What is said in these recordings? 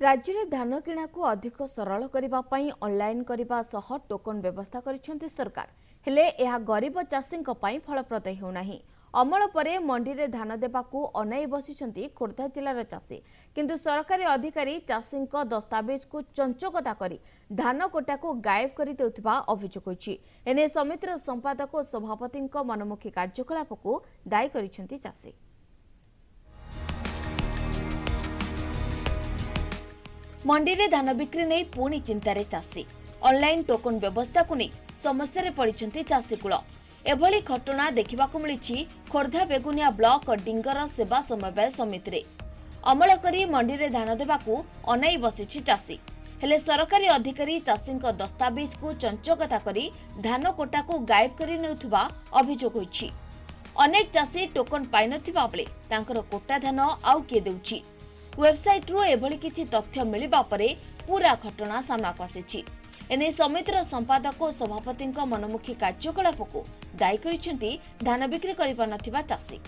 राज्य में धान किणा को अधिक सरल करने ऑनलाइन करने टोकन व्यवस्था करिसेंती सरकार हेले यह गरीब चाषी फलप्रद होना अमल पर मंडी में धान देवाकू अनाई बसिछंती खोर्धा जिलार चाषी किंतु सरकारी अधिकारी चाषी दस्तावेज को चंचकता करी धान कोटा को गायब कर देउथिबा अभियोग होइछि। एने समितिर संपादक और सभापति मनमुखी कार्यकलाप को दायी करिसेंती चाषी। मंडी में धान बिक्री नहीं पुणी चिंतार चाषी ऑनलाइन टोकन व्यवस्था को नहीं समस्या पड़ते चाषीकूल एभली घटना देखा मिली खोर्धा बेगुनिया ब्लॉक डिंगर सेवा समन्वय समिति रे अमल करी मंडी में धान देवाकू अनाई बसिछि चाषी हेले सरकारी अधिकारी चाषी दस्तावेज को चंचकता करी धान कोटा को गायब कर नेउथिबा अभियोग होइछि। अनेक चाषी टोकन पाइ नथिबा बेले तांकर कोटा धान आउ किए देउछि। वेबसाइट रू एभली किछि तथ्य मिलिबा परे पूरा घटना सामना को आसीछि। एने समितिर संपादक और सभापति मनमुखी कार्यकलाप को दायी करिसेंती धान बिक्री करिपा नथिबा चाषी।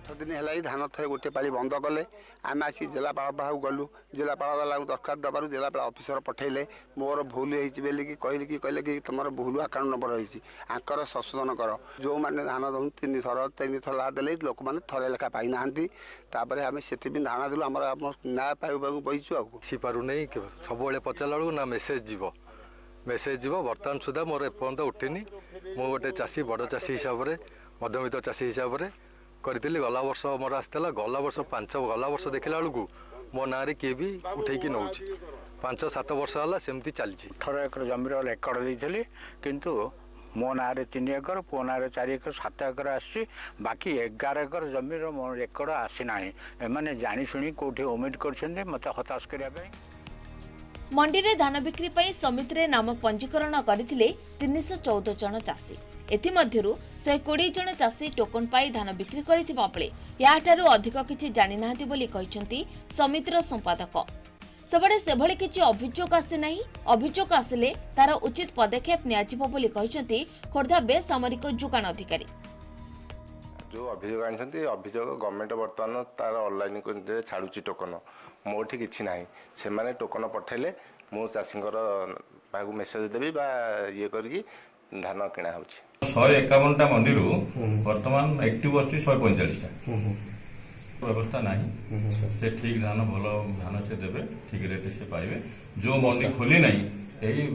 दिन है धान थे गोटे पाली बंद कले आम आसी जिलापाल पाक गलु जिलापाल वाला दरखास्त दबार जिलापाल अफिसर पठेले मोर भूल होली कहले कि तुम भूल आकाउंट नंबर रही आंकर संशोधन कर जो मैंने धान दौन तीन थर लादे लोक मैंने थरे लेखा पाई ना आम से धान देलु आम न्याय पाइबा बहीचु आसीपारूनी सब पचारा बेलू ना मेसेज जीव बर्तमान सुधा मोर एपर्त उठिनी मु गोटे चाषी बड़ चाषी हिसाब से मध्यमित चाषी हिसाब से करी गला वर्ष मोर आसला गला वर्ष गला वर्ष देखला बेलू मो ना किए भी उठेकी नौ 5-7 वर्ष है सेमती चलती 18 एकर जमीर रेकर्ड देती किंतु मो ना 3 एकर पो ना 4 एकर 7 एकर आसी बाकी 11 एकर जमीर मो रेकर्ड आसीना एमाने जानी शुणी कोठी ओमिट कर मत हताश करने मंडी में धान बिक्री पर समिति रे नाम पंजीकरण करथिले 314 जन चाषी एथिमध्यरु 120 जन चाषी टोकन पाई धान बिक्री करिथिबा बेले याठारु अधिक किछि जानि नाहंती बोली कहिसंती समितिर संपादक। सबडे सेभଳି किछि अभियोग आसे नाही अभियोग आसिले तार उचित पदक्षेप नियाजिबो बोली कहिसंती खोर्धा बेसामरिक जुगान अधिकारी। जो अभियोग आनिसंती अभियोग गवर्नमेंट वर्तमान तार ऑनलाइन को छाड़ुची टोकन मोठी किछि नाही से माने टोकन पठेले मो चाषींकर बागु मेसेज देबी बा ये करकी धान किणा होछि 151 टा मंडी वर्तमान एक्टिव अच्छी 145 टा व्यवस्था नहीं से ठीक धान भल धान से देवे ठीक रेट से पाइबे जो मंडी खोली नहीं यही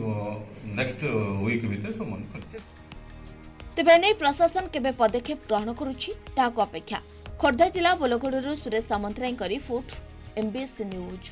नेक्स्ट वीक भीतर सब मंडी खोली तेबे नै प्रशासन केबे पदक्षेप ग्रहण करूछि ताको अपेक्षा। खोर्धा जिला बोलगोडरू Suresh Samantaray report MBC news.